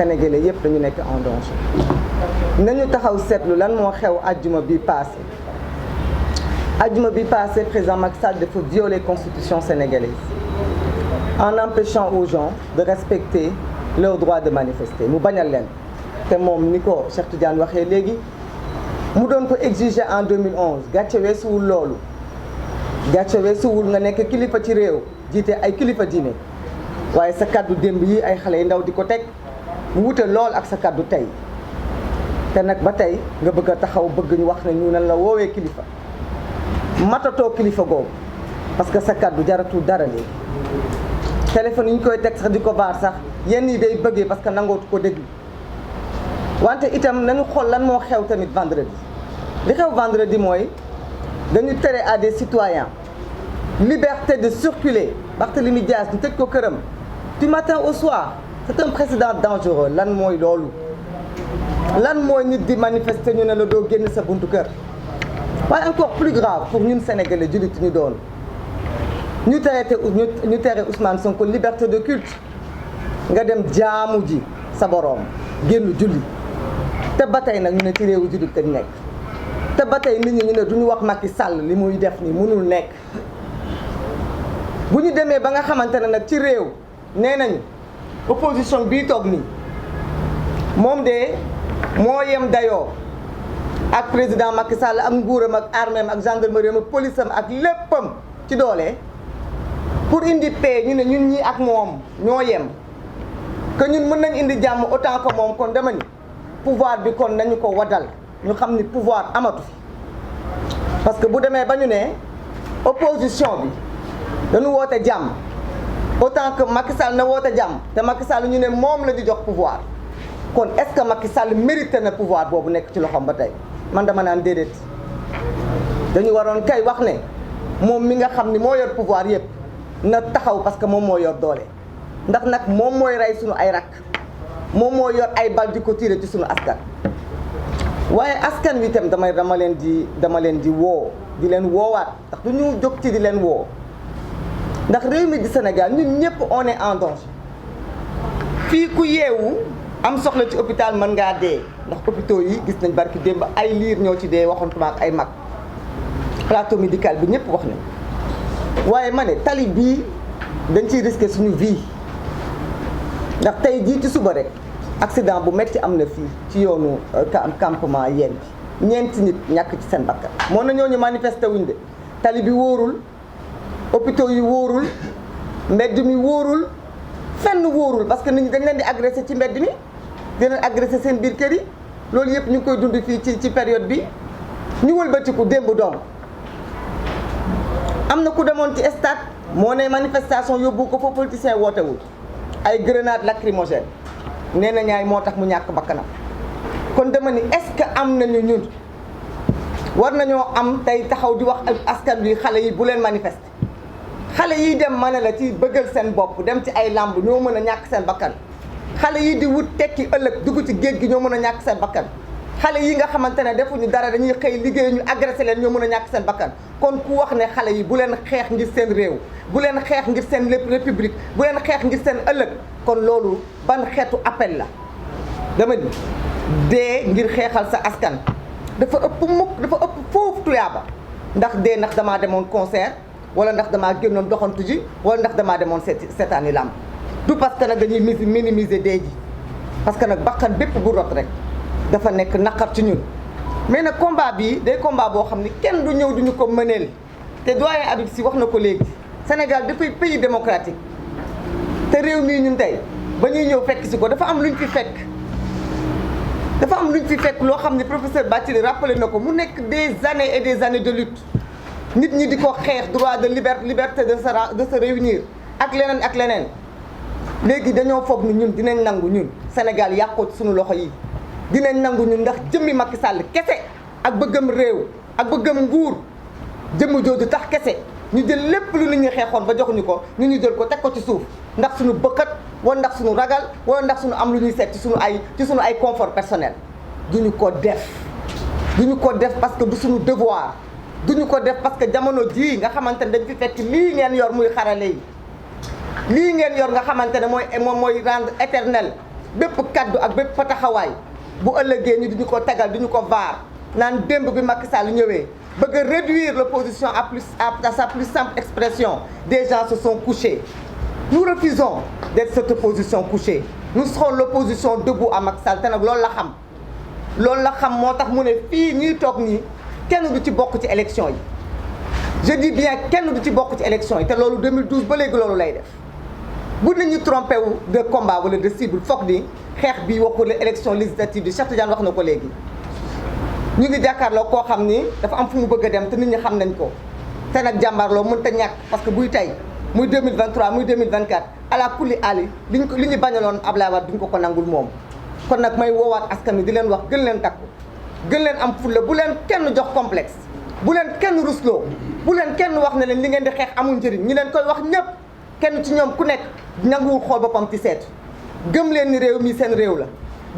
sénégalais yépp dañu nekk en danger. nañu taxaw seetlu lan moo xew àjjuma bi passé. àjjuma bi passé président Macky Sall dafa violer constitution sénégalaise en empêchant aux gens de respecter leur droit de manifester mu bañal leen te moom ni ko Cheikh Tidiane waxee léegi mu doon ko exiger en 2011 gàcce weesuwul loolu gàcce weesuwul nga nekk kilifa ci réew jiite ay kilifa diine waaye sa kaddu démb yi ay xale yu ndaw di ko teg mu wute lool ak sa kaddu tey te nag ba tey nga bëgg a taxaw bëgg ñu wax ne ñu nan la woowee kilifa matatoo kilifa googu parce que sa kaddu jaratul dara léegi téléphone yi ñu koy teg sax di ko baar sax yenn yi day bëggee parce que nangootu ko déglu wante itam nañu xool lan moo xew tamit vendredi li xew vendredi mooy dañu tere à des citoyens liberté de circuler Barthélémy Dias ñu tëj ko këram du matin au soir c'est un précédent dangereux lan mooy loolu lan mooy nit di manifester ñu ne la doo génn sa buntu kër waaye encore plus grave pour ñun sénégalais jullit ñu doon ñu tere Ousmane Sonko liberté de culte nga dem jaamu ji sa boroom génn julli te ba tey nag ñu ne ci réewu jullit te nekk te ba tey nit ñi ñu ne duñu wax Macky Sall li muy def ni mënul nekk bu ñu demee ba nga xamante ne nag ci réew nee nañu opposition bii toog nii moom de moo yem dayoo ak président Macky Sall ak nguuram ak arméem ak gendarmerie ak police am ak léppam ci doole pour indi paix ñu ne ñun ñi ak moom ñoo yem que ñun mën nañ indi jàmm autant que moom kon dama ni pouvoir bi kon nañu ko waddal ñu xam ni pouvoir amatu fi parce que bu demee ba ñu ne opposition bi dañu woote jàmm autant que Macky Sall na woote jàmm te Macky Sall ñu ne moom la ñu jox pouvoir kon est-ce que Macky Sall mérité na pouvoir boobu nekk ci loxoom ba tey man dama naan déedéet dañu waroon kay wax ne moom mi nga xam ni moo yor pouvoir yépp na taxaw parce que moom moo yor doole ndax nag moom mooy rey suñu ay rakk moom moo yor ay bal di ko tiire ci suñu askan waaye askan wi itam dama leen di woo di leen woowaat ndax du ñu jóg ci di leen woo ndax réew mi di Sénégal ñun ñëpp on est en danger fii ku yeewu am soxla ci hôpital mën ngaa dee ndax hôpitaux yi gis nañ barki démb ay liir ñoo ci dee waxantuma ak ay mag plateau médical bi ñëpp wax nañ waaye ma ne tali bii dañ ciy risqué suñu vie ndax tey jii ci suba rek accident bu metti am na fii ci yoonu campement yeen bi ñeenti nit ñàkk ci seen bakkan moo na ñooñu manifesté wuñ de tali bi wóorul hôpitaux yi wóorul mbedd mi wóorul fenn wóorul parce que nit ñi dañ leen di agressé ci mbedd mi di leen agressé seen biir kër yi loolu yëpp ñu ngi koy dund fii ci période bi ñu wëlbatiku démb doom am na ku demoon ci stade moo ne manifestation yóbbu ko fa politicien wootewul ay grenade lacrymogène nee na ñaay moo tax mu ñàkk bakkanam kon dama ni est-ce que am nañu ñun war nañoo am tey taxaw di wax ak askan wi xale yi bu leen manifester xale yi dem ma ne la ci bëggal seen bopp dem ci ay làmb ñoo mën a ñàkk seen bakkan xale yi di wut tekki ëllëg dugg ci géej gi ñoo mën a ñàkk seen bakkan xale yi nga xamante ne defuñu dara dañuy xëy liggéey ñu agressé leen ñoo mën a ñàkk seen bakkan kon ku wax ne xale yi bu leen xeex ngir seen réew bu leen xeex ngir seen république bu leen xeex ngir seen ëllëg kon loolu ban xeetu appel la dama ni dee ngir xeexal sa askan dafa ëpp dafa ëpp foofu tuyaaba ndax dee ndax damaa demoon concert wala ndax damaa génnoon doxantu ji wala ndax damaa demoon seetaani làmb du parce que nag dañuy minimiser dee ji parce que nag bakkan bépp bu rot rek dafa nekk naqar ci ñun mais nag combat bii day combat boo xam ni kenn du ñëw duñu ko mëneel te doyen Habib Sy wax na ko léegi Sénégal dafay pays démocratique te réew mii ñun tey ba ñuy ñëw fekk si ko dafa am luñ fi fekk loo xam ne professeur Bathily rappelé na ko mu nekk des années et des années de lutte nit ñi di ko xeex droit de liberté de se réunir ak leneen léegi dañoo foog ni ñun dinañ nangu ñun Sénégal yàqoo ci suñu loxo yi dinañ nangu ñun ndax jëmmi Macky Sall kese ak bëggam réew ak bëggam nguur jëmm jooju tax kese ñu jël lépp lu nit ñi xeexoon ba joxuñu ko ñu jël ko teg ko ci suuf ndax suñu bëkkat wala ndax suñu ragal wala ndax suñu am lu ñuy seet ci suñu ay confort personnel duñu ko def parce que du suñu devoir duñu ko def parce que jamono jii nga xamante ne dañ fi fekk lii ngeen yor muy xarale yi lii ngeen yor nga xamante ne moom mooy rendre éternel bépp kaddu ak bépp fa taxawaay bu ëllëgee ñu duñu ko tagal duñu ko vaar naan démb bi Macky Sall ñëwee bëgg a réduire l'opposition à sa plus simple expression. Des gens se sont couchés. Nous refusons d'être cette opposition couchée. Nous serons l'opposition debout à Macky Sall te nag loolu la xam loolu la xam moo tax mu ne fii ñuy toog nii kenn du ci bokk ci élection yi. Je dis bien kenn du ci bokk ci élection yi te loolu 2012 ba léegi loolu lay def bu nit ñi trompé wu de combat wala de cible foog ni xeex bi waxul élection législative bi Cheikh Tidiane wax na ko léegi. ñu ngi jàkkaarloo koo xam ni dafa am fu mu bëgg a dem te nit ñi xam nañ ko te nag jàmbaarloo mënut a ñàkk parce que buy tey muy 2023 muy 2024 ala kulli ali li ñu bañaloon Ablaye Wade duñ ko nangul moom. kon nag may woowaat askan wi di leen wax gën leen takku gën leen am fulla bu leen kenn jox complexe bu leen kenn rusloo bu leen kenn wax ne leen li ngeen di xeex amul njëriñ ñi leen koy wax ñëpp kenn ci ñoom ku nekk nanguwul xool boppam ci seetu gëm leen ni réew mi seen réew la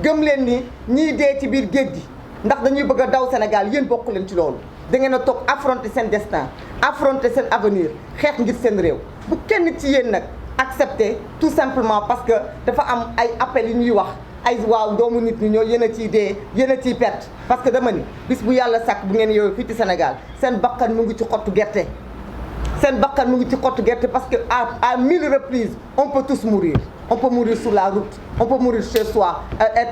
gëm leen ni ñiy dee ci biir géej gi. ndax dañuy bëgg a daw Sénégal yéen bokk leen ci loolu da ngeen a toog affronter seen destin affronter seen avenir xeex ngir seen réew bu kenn ci yéen nag accepter tout simplement parce que dafa am ay appels yu ñuy wax ay waaw doomu nit ñi ñoo yéen a ciy dee yéen a ciy perte parce que dama ni bis bu yàlla sàkk bu ngeen yow fii ci Sénégal seen bakkan mu ngi ci xottu gerte seen bakkan mu ngi ci xottu gerte parce que à 1000 reprises on peut tous mourir. On peut mourir sur la route, on peut mourir chez soi,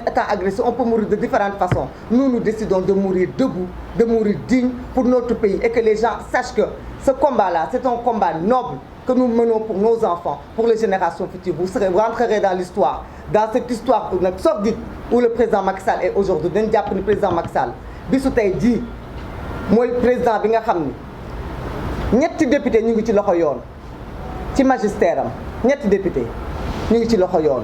étant agressé, on peut mourir de différentes façons. Nous décidons de mourir debout, de mourir digne pour notre pays et que les gens sachent que ce combat-là, c'est un combat noble que nous menons pour nos enfants, pour les générations futures. Vous rentrerez dans l'histoire, dans cette histoire sordide où le président Macky Sall est aujourd'hui. Dañu jàpp ni président Macky Sall bisu tey jii mooy président bi nga xam ni ñetti député ñu ngi ci loxo yoon ci magistère am ñetti député ñu ngi ci loxo yoon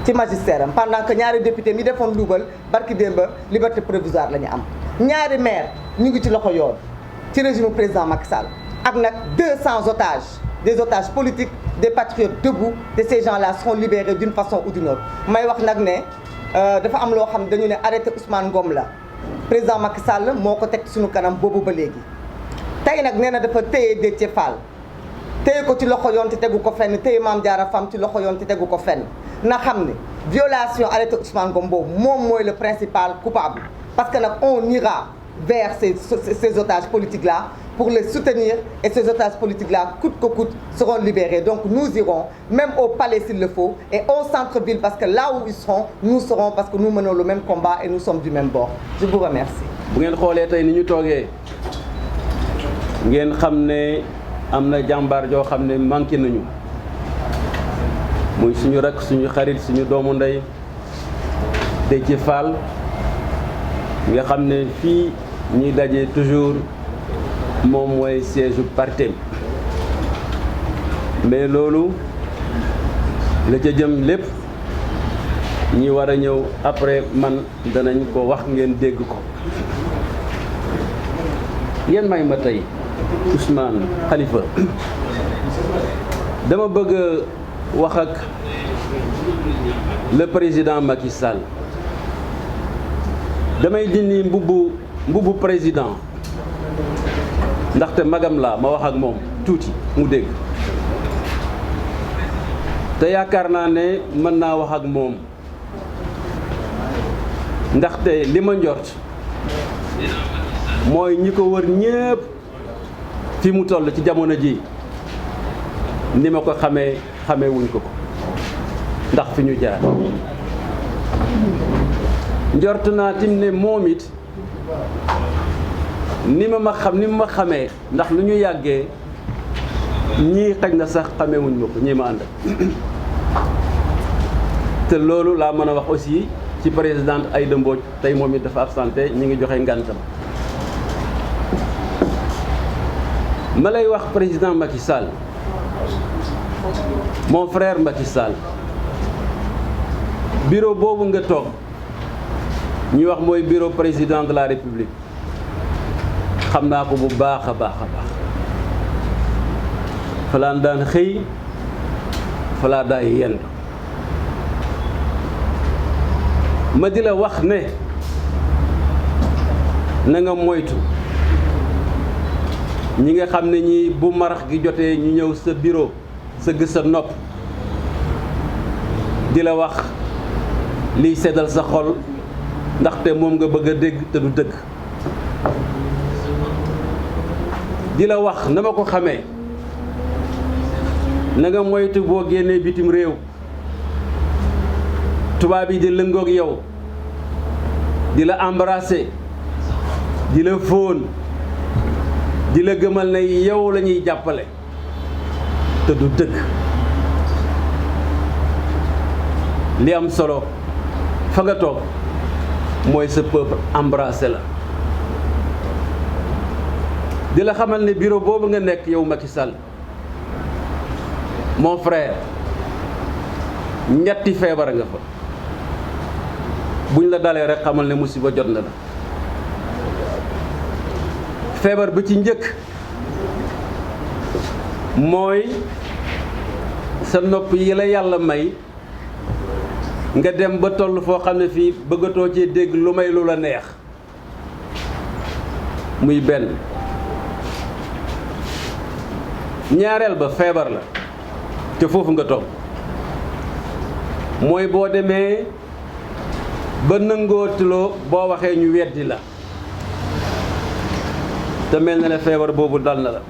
ci magistère am pendant que ñaari député mi defoon luubal barki démba liberté provisoire la ñu am ñaari maire ñu ngi ci loxo yoon ci régime président Macky Sall ak nag 200 otages des otages politiques des patriotes debout de ces gens-là seront libérés d'une façon ou d'une autre. may wax nag ne dafa am loo xam dañu ne arrêté Ousmane Ngom la président Macky Sall moo ko teg suñu kanam boobu ba léegi tey nag nee na dafa téye Déthié Fall téye ko ci loxo yoon te tegu ko fenn téye Mame Diarra Fam ci loxo yoon te tegu ko fenn na xam ne violation arrêté Ousmane Ngom boobu moom mooy le principal coupable parce que nag on ira vers ces otages politiques là pour les soutenir et ces otages politiques là coûte que coûte seront libérés donc nous irons même au palais s'il le faut et au centre-ville parce que là où ils seront nous serons parce que nous menons le même combat et nous sommes du même bord je vous remercie. bu ngeen xoolee tey ni ñu toogee ngeen xam ne am na jàmbaar joo xam ne manqué nañu muy suñu rak suñu xarit suñu doomu ndey Déthié Fall nga xam ne fii ñuy daje toujours moom mooy siège u parti mais loolu la ca jëm lépp ñi war a ñëw après man danañ ko wax ngeen dégg ko yéen may ma tey Ousmane Khalifa dama bëgg wax ak le président Macky Sall damay dindi mbubbu président ndaxte magam la ma wax ak moom tuuti mu dégg te yaakaar naa ne mën naa wax ak moom ndaxte li ma njort mooy ñi ko wër ñépp fi mu toll ci jamono ji ni ma ko xamee wuñ ko ndax fi ñu jaar njort naa tim ne moom it ni ma xamee ndax lu ñu yàggee ñii xaj na sax xamee wuñ ma ko ñii ma ànd te loolu laa mën a wax aussi ci présidente Aïda Mbodj tey moom it dafa absenté ñi ngi joxe ngantam ma lay wax président Macky Sall mon frère Macky Sall bureau boobu nga toog ñuy wax mooy bureau président de la République xam naa ko bu baax a baax falaa daan xëy falaa daay yendu ma di la wax ne na nga moytu ñi nga xam ne ñi bu marax gi jotee ñu ñëw sa bureau sa gës sa nopp di la wax liy seddal sa xol ndaxte moom nga bëgg a dégg te du dëgg di la wax na ma ko xamee na nga moytu boo génnee bitim réew tubaab yi di lëngoog yow di la embrasser di la fóon di la gëmal ne yow la ñuy jàppale te du dëgg li am solo fa nga toog mooy sa peuple embrassé la di la xamal ne bureau boobu nga nekk yow Macky Sall mon frère ñetti feebar nga fa buñ la dalee rek xamal ne musiba jot na la feebar bi ci njëkk mooy sa nopp yi la yàlla may nga dem ba toll foo xam ne fii bëggatoo cee dégg lu may lu la neex muy benn ñaareel ba feebar la te foofu nga toog mooy boo demee ba nangootuloo boo waxee ñu weddi la te mel na ne feebar boobu dal na la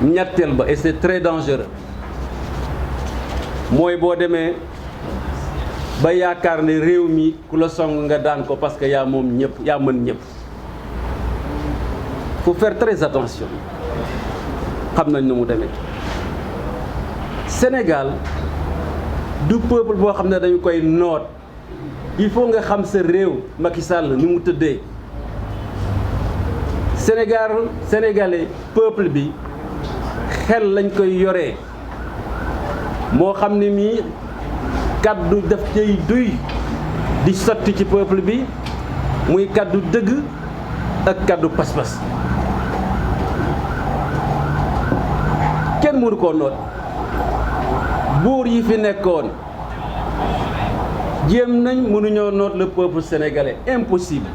ñetteel ba et c'est très dangereux mooy boo demee ba yaakaar ne réew mi ku la song nga daan ko parce que yaa moom ñëpp yaa mën ñëpp faut faire très attention xam nañ nu mu demee Sénégal du peuple boo xam ne dañu koy noot il faut nga xam sa réew Macky Sall ni mu tëddee sénégalais peuple bi xel lañ koy yoree moo xam ne mii kaddu daf cay duy di sotti ci peuple bi muy kaddu dëgg ak kaddu pas-pas kenn mënu koo noot buur yi fi nekkoon jéem nañ mënuñoo noot le peuple sénégalais impossible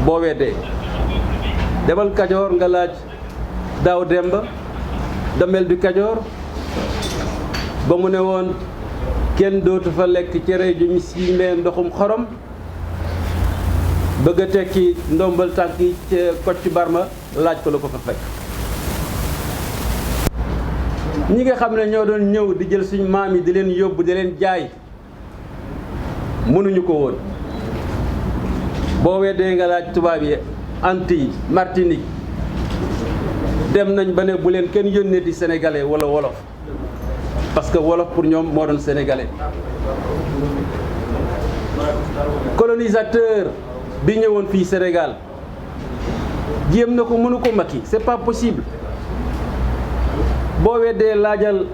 boo weddee demal Kajoor nga laaj Daaw Demba Damel du Kajoor ba mu ne woon kenn dootu fa lekk cere ju ñu siimee ndoxum xorom bëgg a tekki ndombal tànk yi ca Kocc Barma laaj ko la ko fa fekk ñi nga xam ne ñoo doon ñëw di jël suñu maam yi di leen yóbbu di leen jaay mënuñu ko woon boo weddee nga laaj tubaab yi Antilles Martinique dem nañ ba ne bu leen kenn yónnee di sénégalais wala wolof parce que wolof pour ñoom moo doon sénégalais colonisateur bi ñëwoon fii Sénégal jéem na ko mënu ko Macky c'est pas possible boo weddee laajal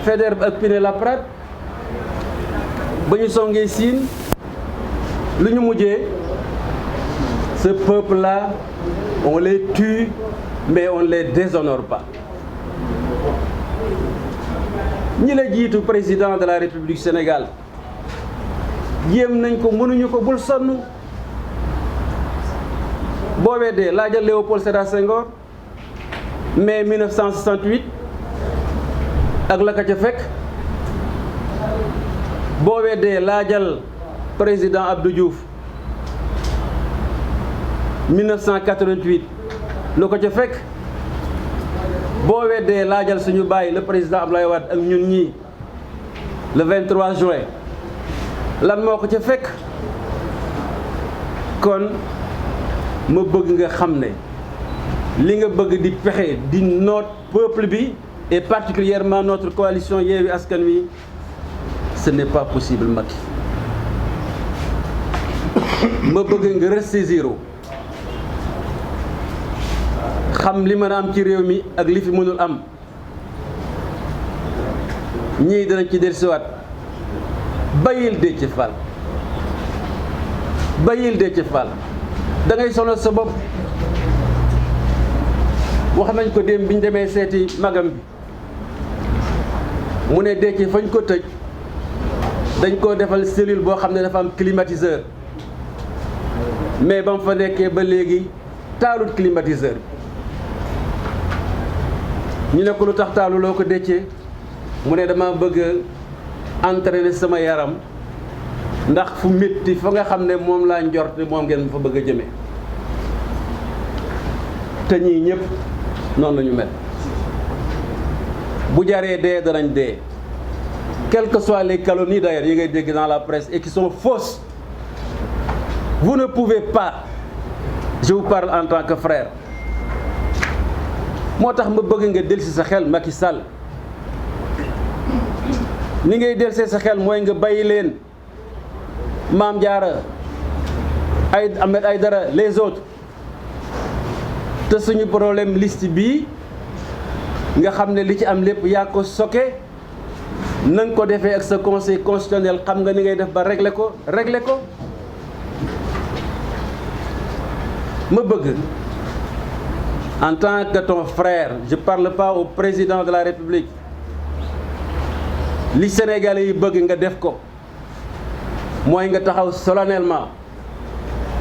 Faidherbe ak Pinet-Laprade ba ñu songee Siin lu ñu mujjee ce peuple là on les tue mais on les déshonore pas ñi la jiitu président de la République du Sénégal jéem nañ ko mënuñu ko bul sonn boo weddee laajal Léopold Sédar Senghor mai 1968 ak la ka ca fekk boo weddee laajal président Abdou Diouf 1988 lu ko ca fekk boo weddee laajal suñu bàyyi le président Abdoulaye Wade ak ñun ñii le 23 juin lan moo ko ca fekk kon ma bëgg nga xam ne li nga bëgg di pexe di noot peuple bi et particulièrement notre coalition Yewwi Askan Wi ce n'est pas possible Macky ma bëgg nga ressaisir xam li mën a am ci réew mi ak li fi mënul am ñii danañ ci dellusiwaat bayil Déthié Fall bayil Déthié Fall da ngay sonal sa bopp wax nañ ko démb bi ñu demee seeti magam bi mu ne Déthié fañ ko tëj dañ koo defal cellule boo xam ne dafa am climatiseur mais ba mu fa nekkee ba léegi taalut climatiseur ñu ne ko lu tax taaluloo ko Déthié mu ne dama bëgg entraîner sama yaram ndax fu métti fa nga xam ne moom laa njort moom ngeen fa bëgg a jëmee te ñii ñëpp noonu la ñu mel bu jaree dee danañ dee quelles que soient les calomnies d'ailleurs yi ngay dégg dans la presse et qui sont fausses. Vous ne pouvez pas, je vous parle en tant que frère. moo tax ma bëgg nga dellusi sa xel Macky Sall ni ngay dellusee sa xel mooy nga bàyyi leen Mame Diarra Ahmed Aïdara les autres te suñu problème liste bii nga xam ne li ci am lépp yaa ko sokke na nga ko defee ak sa conseil constitutionnel xam nga ni ngay def ba régler ko ma bëgg en tant que ton frère je parle pas au président de la République li Sénégalais yi bëgg nga def ko mooy nga taxaw solennellement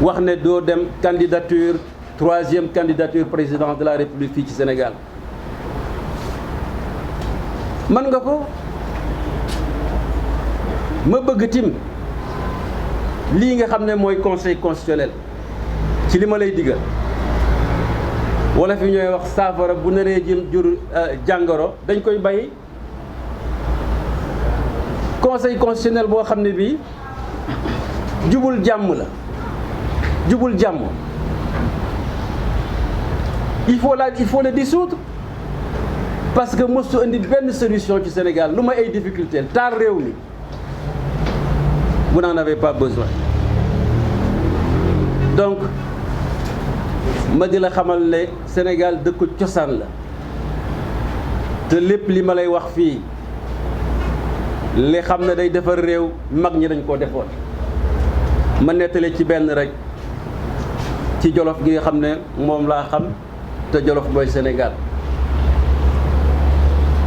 wax ne doo dem candidature 3e candidature président de la République fii ci Sénégal mën nga ko ma bëgg tim lii nga xam ne mooy conseil constitutionnel ci li ma lay digal wala fi ñooy wax saafara bu naree jur jàngoro dañ koy bàyyi conseil constitutionnel boo xam ne bii jubul jàmm la jubul jàmm il faut le dissoudre parce que mosu indi benn solution ci Sénégal lu ma ay difficulté taal réew mi vous n'en avez pas besoin donc ma di la xamal ne Sénégal dëkku cosaan la te lépp li ma lay wax fii li xam ne day defar réew mag ñi dañ koo defoon ma nettali ci benn rek ci Jolof gi nga xam ne moom laa xam te Jolof mooy Sénégal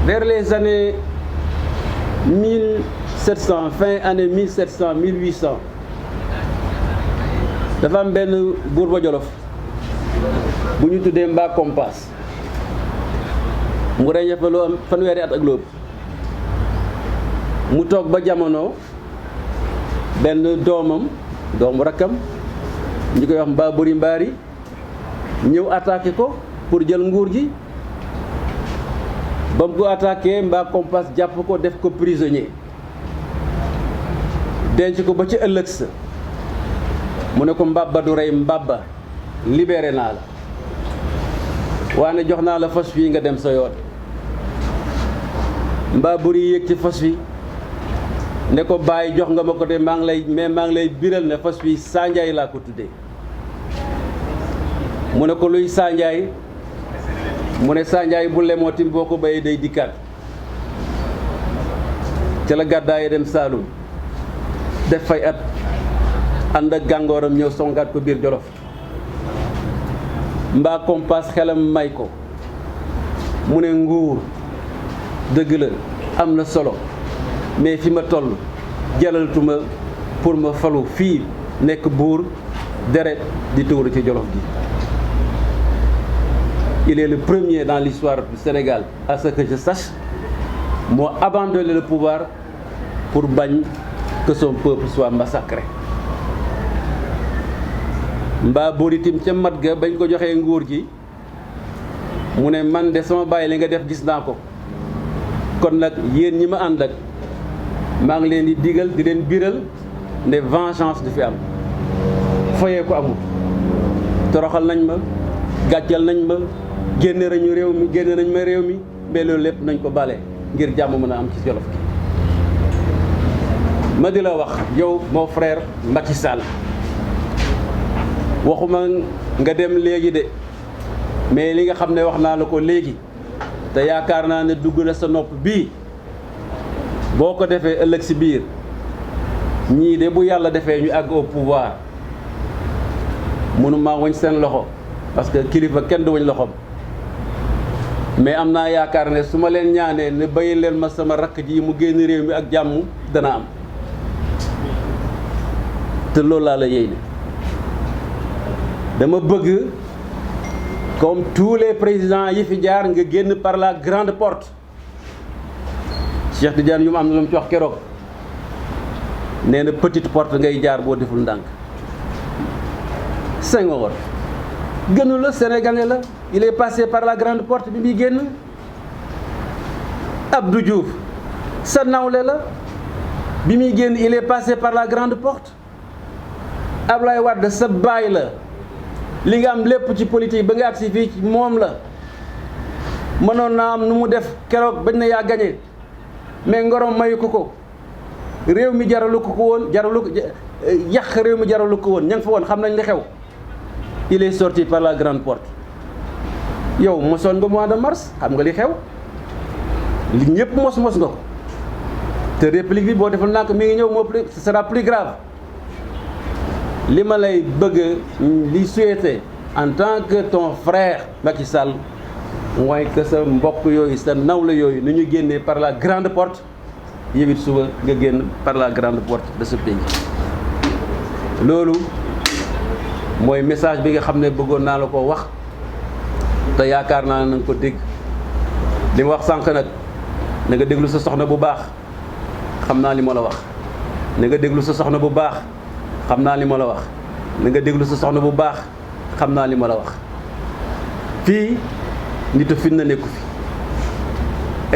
vers les années 1700 fin année 1700 1800 dafa am benn buur ba Jolof bu ñu tuddee Mbaa Kompas mu reñe fa lu am fanweeri at ak lóob mu toog ba jamono benn doomu rakkam ñu koy wax Mbaa Buri Mbaari ñëw attaqué ko pour jël nguur gi ba mu ko attaqué Mbaa Kompas jàpp ko def ko prisonnier denc ko ba ci ëllëg sa mu ne ko mbabba du rey mbabba libéré naa la waane jox naa la fas wi nga dem sa yoon Mbaa Buri yéeg ci fas wi ne ko bàyyi jox nga ma ko de maa ngi lay biral ne fas wi Sanjaay laa ko tuddee mu ne ko luy Sanjaay mu ne Sanjaay bu lemootim boo ko béyee day dikkaat ca la gàddaay dem Saalum def fay at ànd ak gàngooram ñëw songaat ko biir Jolof Mbaa Kompas xelam may ko mu ne nguur dëgg la am na solo mais fi ma toll jalalatuma pour ma falu fii nekk buur deret di tuuru ci Jolof gi. Il est le premier dans l'histoire du Sénégal à ce que je sache moo abandonné le pouvoir pour bañ que son peuple soit massacré. Mbaa Buri tim ca mat ga bañ ko joxee nguur gi mu ne man de sama bàyyi li nga def gis naa ko kon nag yéen ñi ma ànd ak maa ngi leen di digal di leen biral ne vengeance du fi am foyee ko amul toroxal nañ ma gàccal nañ ma génne nañu réew mi génne nañ ma réew mi mais loolu lépp nañ ko bale ngir jàmm mën a am ci Jolof gi ma di la wax yow mon frère Macky Sall waxuma nga dem léegi de mais li nga xam ne wax naa la ko léegi te yaakaar naa ne dugg na sa nopp bii boo ko defee ëllëg si biir ñii de bu yàlla defee ñu àgg au pouvoir mënuma wañ seen loxo parce que kilifa kenn du wañ loxoom mais am naa yaakaar ne su ma leen ñaanee ne bàyyi leen ma sama rakk ji mu génn réew mi ak jàmm dana am te loolu laa la yéy ne dama bëgg comme tous les présidents yi fi jaar nga génn par la grande porte Cheikh Tidiane yu ma am na lu mu ci wax keroog nee na petite porte ngay jaar boo deful ndànk. Senghor gënu la sénégalais la il est passé par la grande porte bi muy génn. Abdou Diouf sa nawle la bi muy génn il est passé par la grande porte. Ablaye Wade sa baay la li nga am lépp ci politique ba nga agsi fii ci moom la mënoon naa am nu mu def keroog bañ na yaa gagné mais ngorom mayu ko réew mi jaralu ko woon jaralu ko yàq réew mi jaralu ko woon ña nga fa woon xam nañ li xew. Il est sorti par la grande porte yow mosoon nga mois de mars xam nga li xew li ñëpp mos nga ko te république bi boo defal naa ko mi ngi ñëw moo plus ce sera plus grave. li ma lay bëgg li souhaiter en tant que ton frère Macky Sall mooy que sa mbokk yooyu sa nawla yooyu nu ñu génnee par la grande porte yow it suba nga génn par la grande porte de ce pays. loolu mooy message bi nga xam ne bëggoon naa la ko wax te yaakaar naa ne na nga ko dégg li ma wax sànq nag na nga déglu sa soxna bu baax xam naa li ma la wax. na nga déglu sa soxna bu baax xam naa li ma la wax. na nga déglu sa soxna bu baax xam naa li ma la wax. fii nitu fin na nekku fi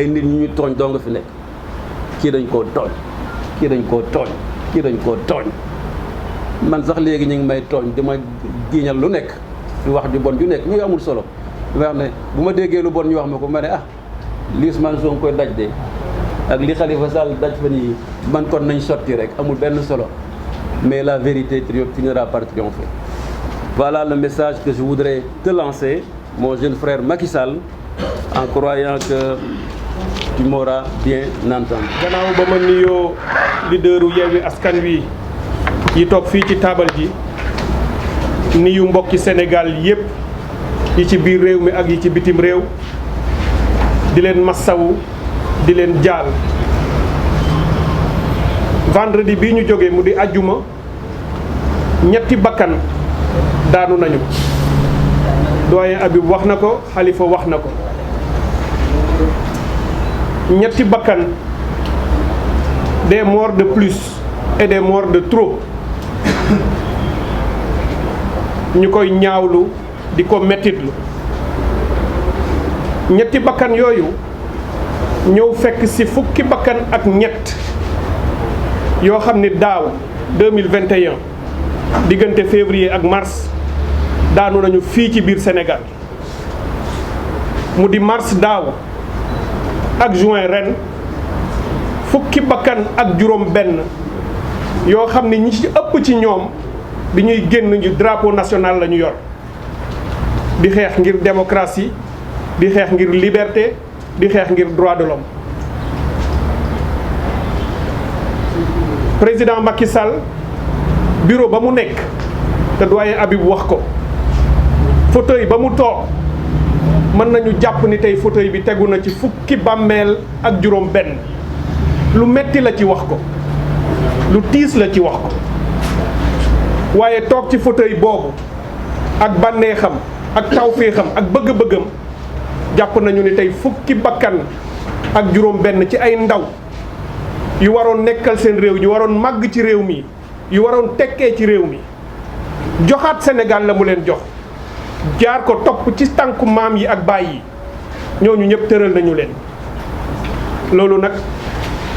ay nit ñu tooñ doo nga fi nekk kii dañ koo tooñ kii dañ koo tooñ kii dañ koo tooñ. man sax léegi ñu ngi may tooñ dama giiñal lu nekk di wax ju bon ju nekk ñu amul solo dama wax ne bu ma déggee lu bon ñu wax ma ko ma ne li Ousmane Sonko koy daj de ak li Khalifa Sall daj fa nii man kon nañ sotti rek amul benn solo mais la vérité finira par triompher. Voilà le message que je voudrais te lancer mon jeune frère Macky Sall en croyant que tu m'auras bien entendu. gannaaw ba ma nuyoo leaderu Yewwi Askan Wi yi toog fii ci taabal ji nuyu mbokki Sénégal yépp yi ci biir réew mi ak yi ci bitim réew di leen massawu di leen jaal. vendredi bii ñu jógee mu di ajjuma ñetti bakkan daanu nañu doyen Habib wax na ko Khalifa wax na ko ñetti bakkan des morts de plus et des morts de trop ñu koy ñaawlu di ko mettitlu ñetti bakkan yooyu ñëw fekk ci fukki bakkan ak ñett yoo xam ni daaw 2021 diggante février ak mars daanu nañu fii ci biir Sénégal mu di mars daaw ak juin ren fukki bakkan ak juróom benn yoo xam ne ñi ci ëpp ci ñoom bi ñuy génn ñu drapeau national la ñu yor di xeex ngir démocratie di xeex ngir liberté di xeex ngir droit de l'homme. président Macky Sall bureau ba mu nekk te doyen Habib wax ko fauteuil ba mu toog mën nañu jàpp ni tey fauteuil bi tegu na ci fukki bàmmeel ak juróom benn lu metti la ci wax ko lu tiis la ci wax ko waaye toog ci fauteuil boobu ak bànneexam ak tawféexam ak bëgg-bëggam jàpp nañu ni tey fukki bakkan ak juróom benn ci ay ndaw yu waroon nekkal seen réew yu waroon màgg ci réew mi yu waroon tekkee ci réew mi joxaat Sénégal la mu leen jox jaar ko topp ci tànku maam yi ak baay yi ñooñu ñëpp tëral nañu leen. loolu nag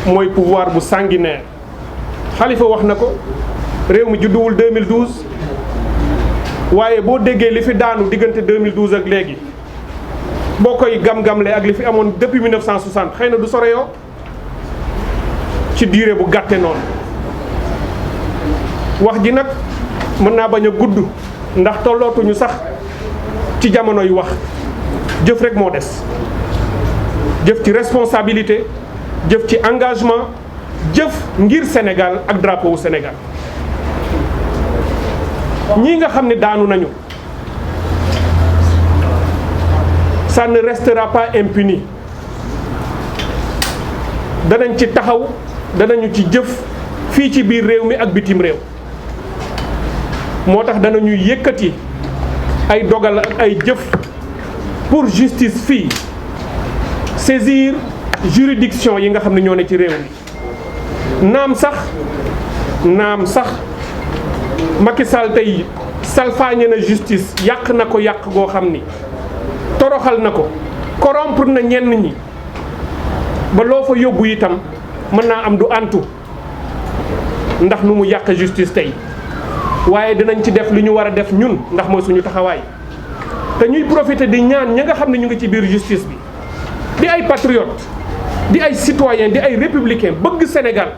mooy pouvoir bu sanguinaire Khalifa wax na ko réew mi judduwul 2012 waaye boo déggee li fi daanu diggante 2012 ak léegi boo koy gam-gamle ak li fi amoon depuis 1960 xëy na du sore yoo ci durée bu gàtte noonu wax ji nag mën naa bañ a gudd ndax tollootuñu sax ci jamono yu wax jëf rek moo des jëf ci responsabilité jëf ci engagement jëf ngir Sénégal ak drapeau wu Sénégal ñii nga xam ne daanu nañu ça ne restera pas impuni danañ ci taxaw danañu ci jëf fii ci biir réew mi ak bitim réew moo tax danañuy yëkkati ay dogal ak ay jëf pour justice fii saisir juridiction yi nga xam ne ñoo ne ci réew mi naam sax naam sax Macky Sall tey salfaañe na justice yàq na ko yàq goo xam ni toroxal na ko corrompre na ñenn ñi ba loo fa yóbbu itam mën naa am du antu ndax nu mu yàq justice tey waaye dinañ ci def li ñu war a def ñun ndax mooy suñu taxawaay te ñuy profiter di ñaan ña nga xam ne ñu ngi ci biir justice bi di ay patriotes di ay citoyens di ay républicains bëgg Sénégal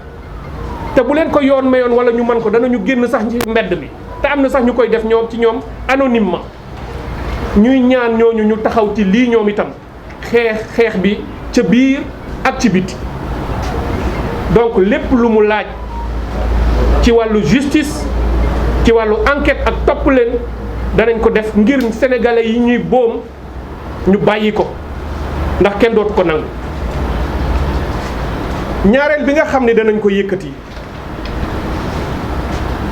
te bu leen ko yoon mayoon wala ñu mën ko danañu génn sax ci mbedd mi te am na sax ñu koy def ñoom ci ñoom anonymement ñuy ñaan ñooñu ñu taxaw ci lii ñoom itam xeex bi ca biir ak ci biti donc lépp lu mu laaj ci wàllu justice ci wàllu enquête ak topp leen danañ ko def ngir sénégalais yi ñuy boom ñu bàyyi ko ndax kenn dootu ko nangu. ñaareel bi nga xam ne danañ ko yëkkati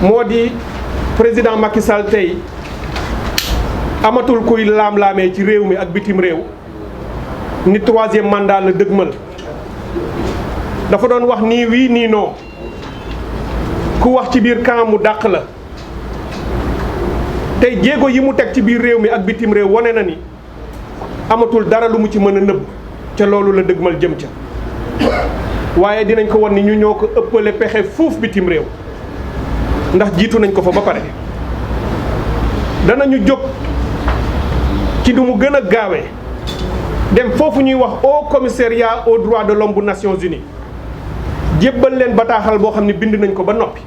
moo di président Macky Sall tey amatul kuy laam-laamee ci réew mi ak bitim réew ni 3e mandat la dëgmal dafa doon wax nii wii nii non ku wax ci biir camp mu dàq la tey jéego yi mu teg ci biir réew mi ak bitim réew wane na ni amatul dara lu mu ci mën a nëbb ca loolu la dëgmal jëm ca waaye dinañ ko wan ni ñu ñoo ko ëppale pexe fuuf bitim réew ndax jiitu nañ ko fa ba pare danañu jóg ci du mu gën a gaawee dem foofu ñuy wax Haut Commissariat aux droits de l'homme bu Nations Unies jébbal leen bataaxal boo xam ne bind nañ ko ba noppi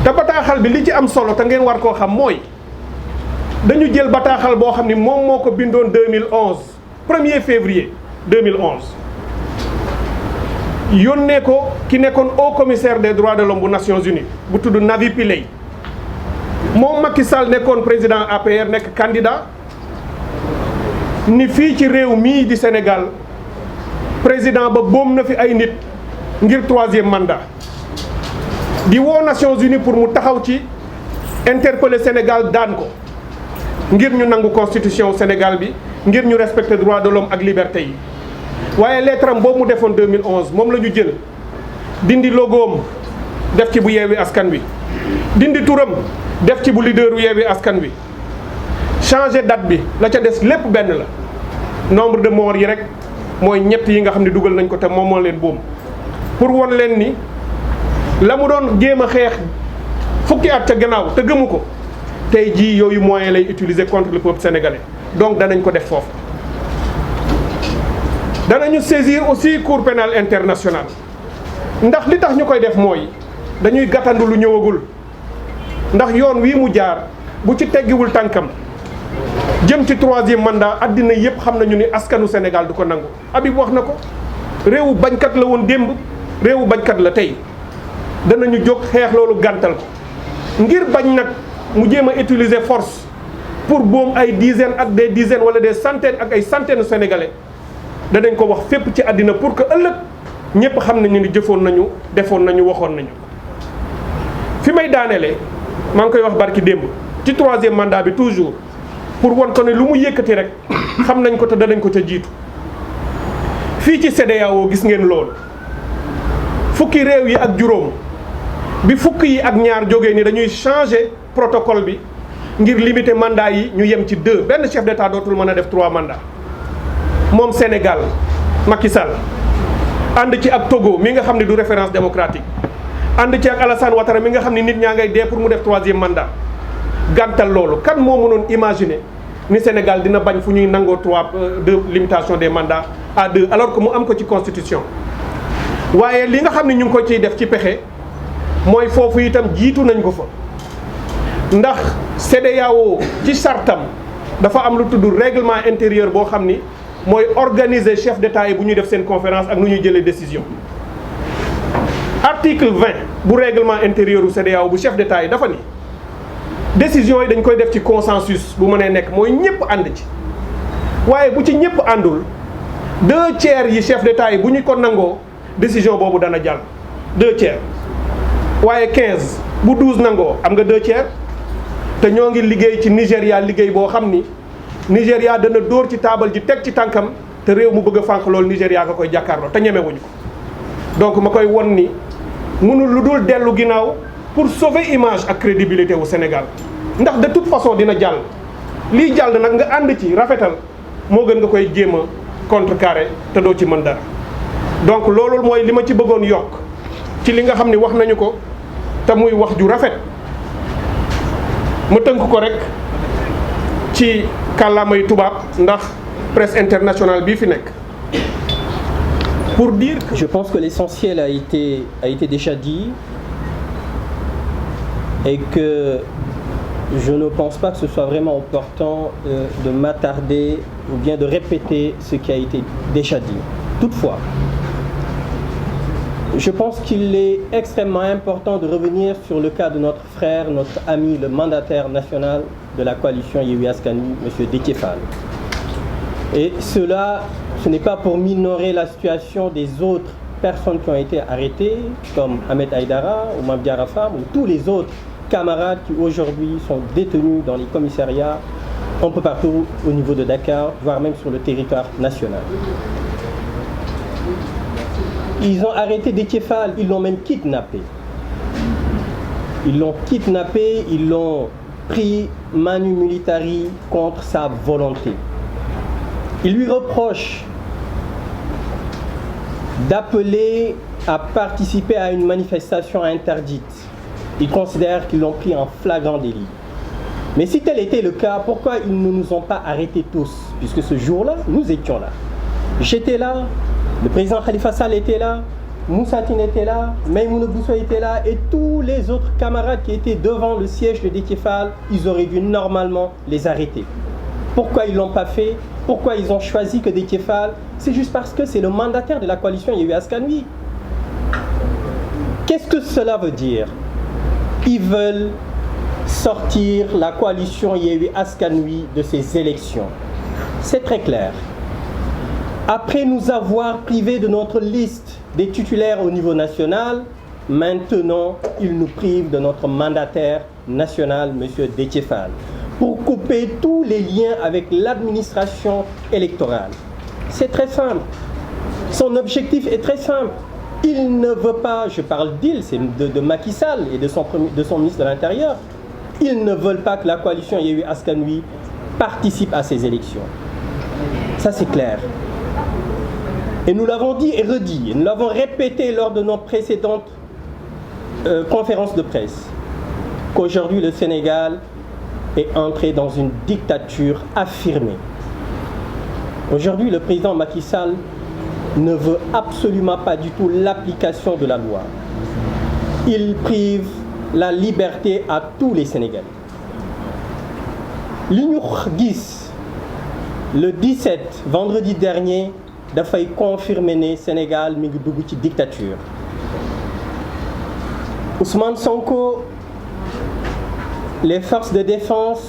te bataaxal bi li ci am solo te ngeen war koo xam mooy dañu jël bataaxal boo xam ni moom moo ko bindoon 2011 1er février 2011 yónnee ko ki nekkoon Haut Commissaire des droits de l'homme bu Nations Unies bu tudd Navi Pillay moom Macky Sall nekkoon président APR nekk candidat ni fii ci réew mii di Sénégal président ba boom na fi ay nit ngir 3e mandat di woo Nations Unies pour mu taxaw ci interpeller Sénégal daan ko ngir ñu nangu constitution Sénégal bi ngir ñu respecter droits de l'homme ak liberté yi waaye lettre am boobu mu defoon 2011 moom la ñu jël dindi logoom def ci bu Yewwi Askan Wi dindi turam def ci bu leaderu Yewwi Askan Wi changer date bi la ca des lépp benn la nombre de morts yi rek mooy ñett yi nga xam ne dugal nañ ko te moom moo leen boom pour won leen ni la mu doon jéem a xeex fukki at ca gannaaw te gëmu ko tey jii yooyu moyen lay utiliser contre le peuple sénégalais donc danañ ko def foofu. danañu saisir aussi Cour pénale internationale ndax li tax ñu koy def mooy dañuy gàttandu lu ñëwagul ndax yoon wii mu jaar bu ci teggiwul tànkam jëm ci 3e mandat àddina yépp xam nañu ni askanu Sénégal du ko nangu. Habib wax na ko réewu bañkat la woon démb réewu bañkat la tey danañu jóg xeex loolu gàntal ko ngir bañ nag mu jéem a utiliser force pour boom ay dizaines ak des dizaines wala des centaines ak ay centaines sénégalais. danañ ko wax fépp ci àddina pour que ëllëg ñëpp xam nañu ni jëfoon nañu defoon nañu waxoon nañu fi may daaneele maa ngi koy wax barki démb ci 3e mandat bi toujours pour won ko ne lu mu yëkkati rek xam nañ ko te danañ ko ca jiitu fii ci CEDEAO gis ngeen loolu fukki réew yi ak juróom bi fukk yi ak ñaar jógee ni dañuy changer protocole bi ngir limiter mandat yi ñu yem ci 2 benn chef d'état dootul mën a def 3 mandats moom Sénégal Macky Sall ànd ci ak Togo mi nga xam ne du référence démocratique ànd ci ak Alassane Ouattara mi nga xam ne nit ñaa ngay dee pour mu def 3e mandat gàntal loolu kan moo mënoon imaginer ni Sénégal dina bañ fu ñuy nangoo 2 limitation des mandats à 2 alors que mu am ko ci constitution. waaye li nga xam ne ñu ngi ko ciy def ci pexe mooy foofu itam jiitu nañ ko fa ndax CEDEAO ci sartam dafa am lu tudd règlement intérieur boo xam ni mooy organiser chef d'État yi bu ñuy def seen conférence ak nu ñuy jëlee décision. article 20 bu règlement intérieur u CEDEAO bu chef d'État yi dafa ni décision yi dañ koy def ci consensus bu mënee nekk mooy ñëpp ànd ci waaye bu ci ñëpp àndul 2/3 yi chef d'État yi bu ñu ko nangoo décision boobu dana jàll 2/3 waaye 15 bu 12 nangoo am nga 2/3 te ñoo ngi liggéey ci Nigéria liggéey boo xam ni Nigéria dana dóor ci taabal ji teg ci tànkam te réew mu bëgg a fànq loolu Nigéria nga koy jàkkaarloo te ñemewuñu ko donc ma koy won ni mënul lu dul dellu ginnaaw pour sauver image ak crédibilité au Sénégal ndax de toute façon dina jàll lii jàll nag nga ànd ci rafetal moo gën nga koy jéem a contrecarrer te doo ci mën dara donc loolu mooy li ma ci bëggoon yokk ci li nga xam ni wax nañu ko te muy wax ju rafet ma tënk ko rek ci kàllaamay tubaab ndax presse internationale bii fi nekk pour dire que... Je pense que l'essentiel a été déjà dit et que je ne pense pas que ce soit vraiment opportun de m'attarder ou bien de répéter ce qui a été déjà dit. Toutefois, je pense qu'il est extrêmement important de revenir sur le cas de notre frère, notre ami, le mandataire national de la coalition Yewwi Askan Wi, M. Déthié Fall. Et cela, ce n'est pas pour minorer la situation des autres personnes qui ont été arrêtées, comme Ahmed Aïdara ou Mame Diarra Fam, ou tous les autres camarades qui aujourd'hui sont détenus dans les commissariats un peu partout au niveau de Dakar, voire même sur le territoire national. Ils ont arrêté Déthié Fall, ils l'ont même kidnappé. Ils l'ont kidnappé, ils l'ont pris manu militari contre sa volonté. Ils lui reprochent d'appeler à participer à une manifestation interdite. Ils considèrent qu'ils l'ont pris en flagrant délit. Mais si tel était le cas, pourquoi ils ne nous ont pas arrêtés tous? Puisque ce jour-là, nous étions là. J'étais là, le président Khalifa Sall était là, Moussa Tine était là, Maïmouna Bousso était là, et tous les autres camarades qui étaient devant le siège de Déthié Fall, ils auraient dû normalement les arrêter. Pourquoi ils ne l'ont pas fait? Pourquoi ils ont choisi que Déthié Fall? C'est juste parce que c'est le mandataire de la coalition Yewwi Askan Wi. Qu'est-ce que cela veut dire? Ils veulent sortir la coalition Yewwi Askan Wi de ces élections. C'est très clair. Après nous avoir privés de notre liste des titulaires au niveau national, maintenant ils nous privent de notre mandataire national, M. Déthié Fall, pour couper tous les liens avec l'administration électorale. C'est très simple. Son objectif est très simple. Il ne veut pas, je parle d'il, c'est de Macky Sall et de son ministre de l'Intérieur, ils ne veulent pas que la coalition Yewwi Askan Wi participe à ces élections. Ça c'est clair. Et nous l'avons dit et redit, et nous l'avons répété lors de nos précédentes conférences de presse, qu'aujourd'hui le Sénégal est entré dans une dictature affirmée. Aujourd'hui, le président Macky Sall ne veut absolument pas du tout l'application de la loi. Il prive la liberté à tous les Sénégalais. Li ñu gis le 17 vendredi dernier dafay confirmer ne Sénégal mi ngi dugg ci dictature. Ousmane Sonko, les forces de défense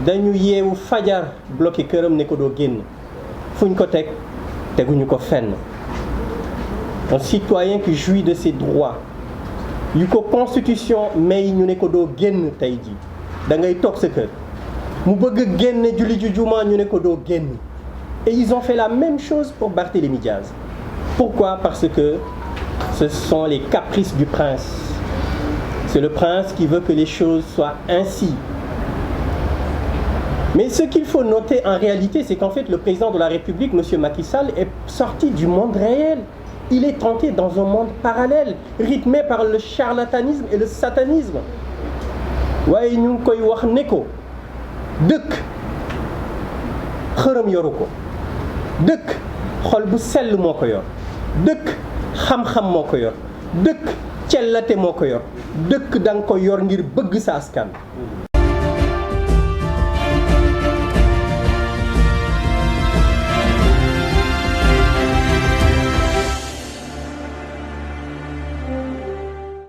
dañu yeewu fajar bloqué këram ne ko doo génn fuñ ko teg teguñu ko fenn. Un citoyen qui jouit de ses droits yu ko constitution may ñu ne ko doo génn tey ji da ngay toog sa kër mu bëgg génn julli ju juma ñu ne ko doo génn. Et ils ont fait la même chose pour Barthélémy Diaz. Pourquoi? Parce que ce sont les caprices du prince. C'est le prince qui veut que les choses soient ainsi. Mais ce qu'il faut noter en réalité, c'est qu'en fait le président de la République, M. Macky Sall, est sorti du monde réel. Il est entré dans un monde parallèle, rythmé par le charlatanisme et le satanisme. waaye ñu ngi koy wax ne ko dëkk xërëm yoru ko. dëkk xol bu sell moo ko yor. dëkk xam-xam moo ko yor. dëkk cellate moo ko yor. dëkk da nga ko yor ngir bëgg sa askan.